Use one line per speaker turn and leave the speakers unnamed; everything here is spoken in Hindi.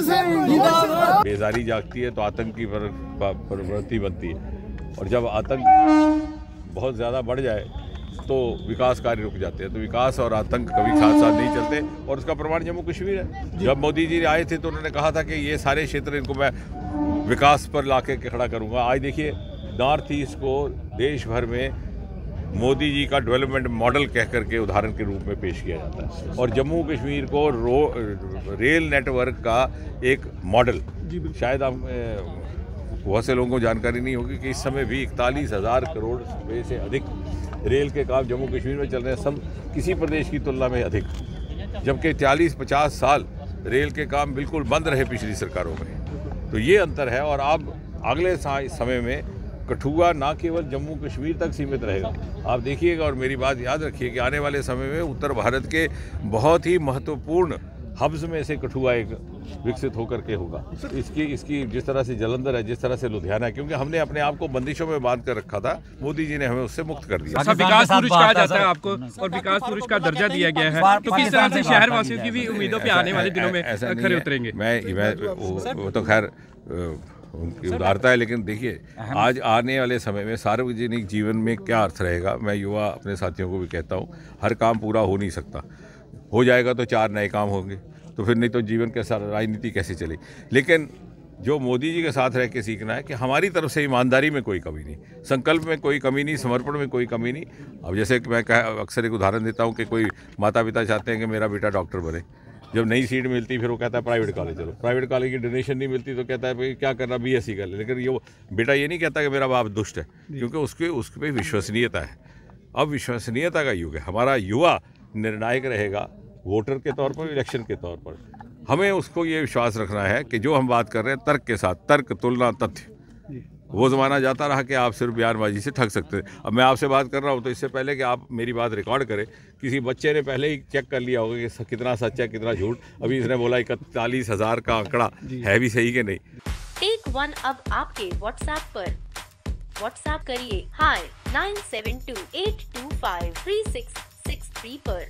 बेजारी जागती है तो आतंक की प्रवृत्ति बनती है, और जब आतंक बहुत ज़्यादा बढ़ जाए तो विकास कार्य रुक जाते हैं। तो विकास और आतंक कभी साथ साथ नहीं चलते, और उसका प्रमाण जम्मू कश्मीर है। जब मोदी जी आए थे तो उन्होंने कहा था कि ये सारे क्षेत्र इनको मैं विकास पर ला के खड़ा करूँगा। आज देखिए नॉर्थ ईस्ट को देश भर में मोदी जी का डेवलपमेंट मॉडल कह करके उदाहरण के रूप में पेश किया जाता है, और जम्मू कश्मीर को रेल नेटवर्क का एक मॉडल। शायद हम बहुत से लोगों को जानकारी नहीं होगी कि इस समय भी 41,000 करोड़ रुपये से अधिक रेल के काम जम्मू कश्मीर में चल रहे हैं, सब किसी प्रदेश की तुलना में अधिक, जबकि 40-50 साल रेल के काम बिल्कुल बंद रहे पिछली सरकारों में। तो ये अंतर है, और अब अगले समय में कठुआ ना केवल जम्मू कश्मीर तक सीमित रहेगा, आप देखिएगा, और मेरी बात याद रखिए कि आने वाले समय में उत्तर भारत के बहुत ही महत्वपूर्ण हब्स में से कठुआ एक विकसित होकर के होगा। इसकी जिस तरह से जालंधर है, जिस तरह से लुधियाना है, क्योंकि हमने अपने आप को बंदिशों में बांध कर रखा था, मोदी जी ने हमें उससे मुक्त कर दिया।
विकास पुरुष कहा जाता है आपको, और विकास पुरुष का दर्जा दिया गया है, तो किस तरह से शहर वासियों की भी उम्मीदों पे आने वाले दिनों में खरे उतरेंगे?
वो तो खैर उनकी उदारता है, लेकिन देखिए आज आने वाले समय में सार्वजनिक जीवन में क्या अर्थ रहेगा। मैं युवा अपने साथियों को भी कहता हूँ, हर काम पूरा हो नहीं सकता, हो जाएगा तो 4 नए काम होंगे, तो फिर नहीं तो जीवन के साथ राजनीति कैसे चले। लेकिन जो मोदी जी के साथ रह के सीखना है कि हमारी तरफ से ईमानदारी में कोई कमी नहीं, संकल्प में कोई कमी नहीं, समर्पण में कोई कमी नहीं। अब जैसे मैं अक्सर एक उदाहरण देता हूँ कि कोई माता पिता चाहते हैं कि मेरा बेटा डॉक्टर बने, जब नई सीट मिलती फिर वो कहता है प्राइवेट कॉलेज चलो, प्राइवेट कॉलेज की डोनेशन नहीं मिलती तो कहता है भाई क्या करना, BSc कर ले। लेकिन ये बेटा ये नहीं कहता कि मेरा बाप दुष्ट है, क्योंकि उस पर विश्वसनीयता है। अब विश्वसनीयता का युग है, हमारा युवा निर्णायक रहेगा वोटर के तौर पर, इलेक्शन के तौर पर। हमें उसको ये विश्वास रखना है कि जो हम बात कर रहे हैं तर्क के साथ, तर्क, तुलना, तथ्य। वो ज़माना जाता रहा कि आप सिर्फ बयानबाजी से ठग सकते थे। अब मैं आपसे बात कर रहा हूँ तो इससे पहले कि आप मेरी बात रिकॉर्ड करें, किसी बच्चे ने पहले ही चेक कर लिया होगा कि कितना सच्चा कितना झूठ। अभी इसने बोला 41,000 का आंकड़ा है भी सही कि नहीं।
टेक वन अब आपके व्हाट्सएप पर। व्हाट्सएप करिए hi 9728253663 पर।